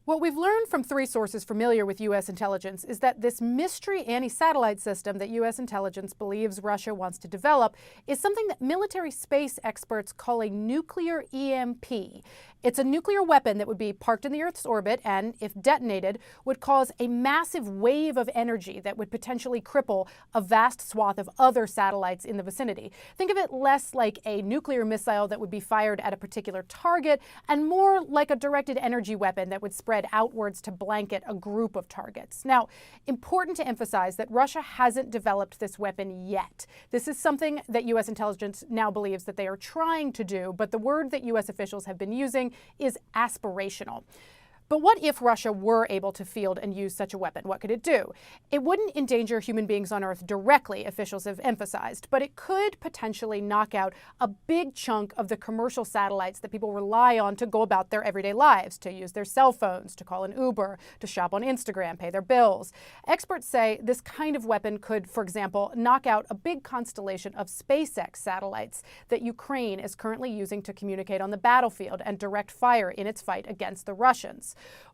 What we've learned from three sources familiar with U.S. intelligence is that this mystery anti-satellite system that U.S. intelligence believes Russia wants to develop is something that military space experts call a nuclear EMP. It's a nuclear weapon that would be parked in the Earth's orbit and, if detonated, would cause a massive wave of energy that would potentially cripple a vast swath of other satellites in the vicinity. Think of it less like a nuclear missile that would be fired at a particular target and more like a directed energy weapon that would spread outwards to blanket a group of targets. Now, important to emphasize that Russia hasn't developed this weapon yet. This is something that U.S. intelligence now believes that they are trying to do, but the word that U.S. officials have been using is aspirational. But what if Russia were able to field and use such a weapon? What could it do? It wouldn't endanger human beings on Earth directly, officials have emphasized, but it could potentially knock out a big chunk of the commercial satellites that people rely on to go about their everyday lives, to use their cell phones, to call an Uber, to shop on Instagram, pay their bills. Experts say this kind of weapon could, for example, knock out a big constellation of SpaceX satellites that Ukraine is currently using to communicate on the battlefield and direct fire in its fight against the Russians.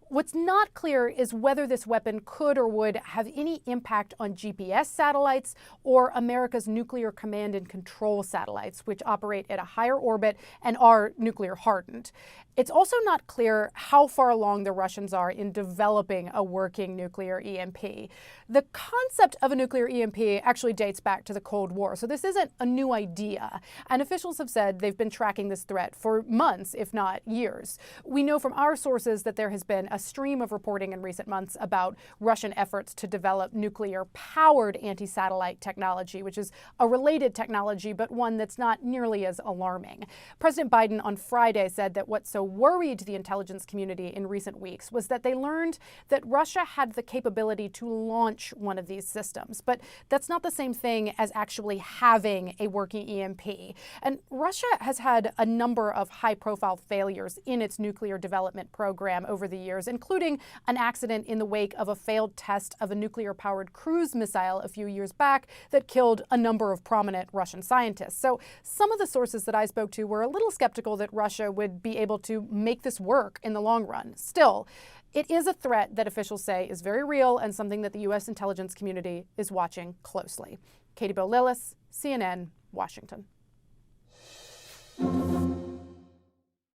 What's not clear is whether this weapon could or would have any impact on GPS satellites or America's nuclear command and control satellites, which operate at a higher orbit and are nuclear hardened. It's also not clear how far along the Russians are in developing a working nuclear EMP. The concept of a nuclear EMP actually dates back to the Cold War, so this isn't a new idea. And officials have said they've been tracking this threat for months, if not years. We know from our sources that there has been a stream of reporting in recent months about Russian efforts to develop nuclear-powered anti-satellite technology, which is a related technology, but one that's not nearly as alarming. President Biden on Friday said that what so worried the intelligence community in recent weeks was that they learned that Russia had the capability to launch one of these systems. But that's not the same thing as actually having a working EMP. And Russia has had a number of high-profile failures in its nuclear development program over the years, including an accident in the wake of a failed test of a nuclear-powered cruise missile a few years back that killed a number of prominent Russian scientists. So some of the sources that I spoke to were a little skeptical that Russia would be able to make this work in the long run. Still, it is a threat that officials say is very real and something that the U.S. intelligence community is watching closely. Katie Bo Lillis, CNN, Washington.